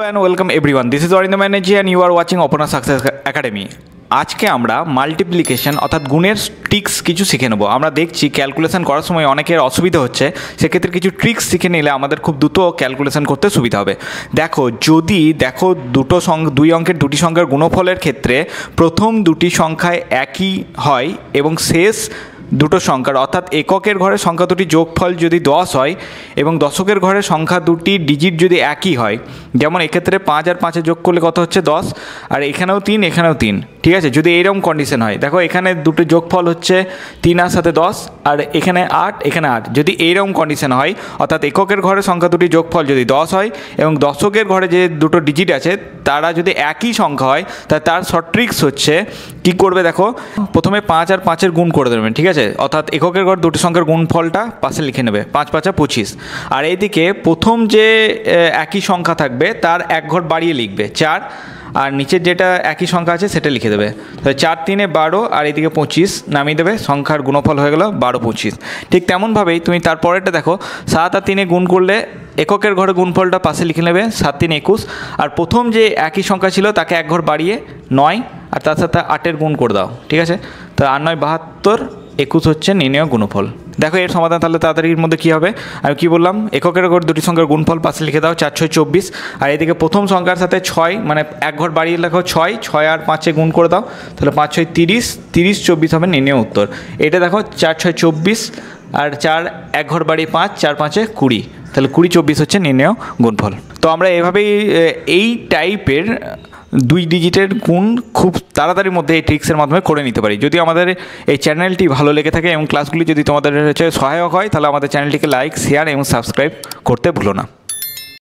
and welcome everyone. This is Arindam Banerjee and you are watching Opana Success Academy. আজকে আমরা multiplication অর্থাৎ গুণের tricks কিছু শিখে নেব। আমরা দেখছি ক্যালকুলেশন করার সময় অনেকের অসুবিধা হচ্ছে, সেক্ষেত্রে কিছু ট্রিক্স শিখে নিলে আমাদের খুব দ্রুত ক্যালকুলেশন করতে সুবিধা হবে। যদি দেখো দুই অঙ্কের দুটি সংখ্যার গুণফলের ক্ষেত্রে প্রথম দুটি সংখ্যায় একই হয় এবং শেষ দুটো সংখ্যার অর্থাৎ এককের ঘরের সংখ্যা দুটি যোগফল যদি 10 হয় এবং দশকের ঘরের সংখ্যা দুটি ডিজিট যদি একই হয়, যেমন এক্ষেত্রে 5 আর 5 যোগ করলে কত হচ্ছে 10, আর এখানেও 3 এখানেও 3, ঠিক আছে। যদি এইরকম কন্ডিশন হয়, দেখো এখানে দুটো যোগফল হচ্ছে 3 আর সাথে 10, আর এখানে 8 এখানে 8, যদি এইরকম কন্ডিশন হয় অর্থাৎ এককের ঘরের সংখ্যা দুটি যোগফল যদি 10 হয় এবং দশকের ঘরে যে দুটো ডিজিট আছে তারা যদি একই সংখ্যা হয়, তার শর্ট ট্রিক্স হচ্ছে কী করবে, দেখো প্রথমে 5 আর 5-এর গুণ করে দেবেন, ঠিক আছে। অর্থাৎ এককের ঘর দুটি সংখ্যার গুণফলটা পাশে লিখে নেবে, 5 5 25, আর এইদিকে প্রথম যে একই সংখ্যা থাকবে তার এক ঘর বাড়িয়ে লিখবে 4, আর নিচের যেটা একই সংখ্যা আছে সেটা লিখে দেবে। তাহলে 4 3 12 আর এইদিকে 25 নামিয়ে দেবে, সংখ্যার গুণফল হয়ে গেল 12 25। ঠিক তেমনভাবেই তুমি তারপরেরটা দেখো, 7 আর 3 গুণ করলে এককের ঘরে গুণফলটা পাশে লিখে নেবে 7 3 21, আর প্রথম যে একই সংখ্যা ছিল তাকে এক ঘর বাড়িয়ে 9 আর তার সাথে 8-এর গুণ করে দাও, ঠিক আছে। তো 8 9 72, 21 হচ্ছে নির্ণেয় গুণফল। দেখো এর সমাধান তাহলে তাড়াতাড়ির মধ্যে কী হবে, আমি কী বললাম, এককের ঘর দুটি সংখ্যার গুণফল পাশে লিখে দাও 4 6 24, আর এদিকে প্রথম সংখ্যার সাথে 6 মানে এক ঘর বাড়িয়ে লেখো 6 6 আর 5-এ গুণ করে দাও, তাহলে 5 6 30 30 24 হবে নির্ণেয় উত্তর। এটা দেখো 4 6 24 আর 4 এক ঘর বাড়িয়ে 5 4 5-এ 20, তাহলে 20 24 হচ্ছে নির্ণেয় গুণফল। তো আমরা এভাবেই এই টাইপের 2 ডিজিটের গুণ খুব তাড়াতাড়ির মধ্যে এই ট্রিক্সের মাধ্যমে করে নিতে পারি। যদি আমাদের এই চ্যানেলটি ভালো লেগে থাকে এবং ক্লাসগুলি যদি তোমাদের সহায়ক হয়, তাহলে আমাদের চ্যানেলটিকে লাইক শেয়ার এবং সাবস্ক্রাইব করতে ভুলো না।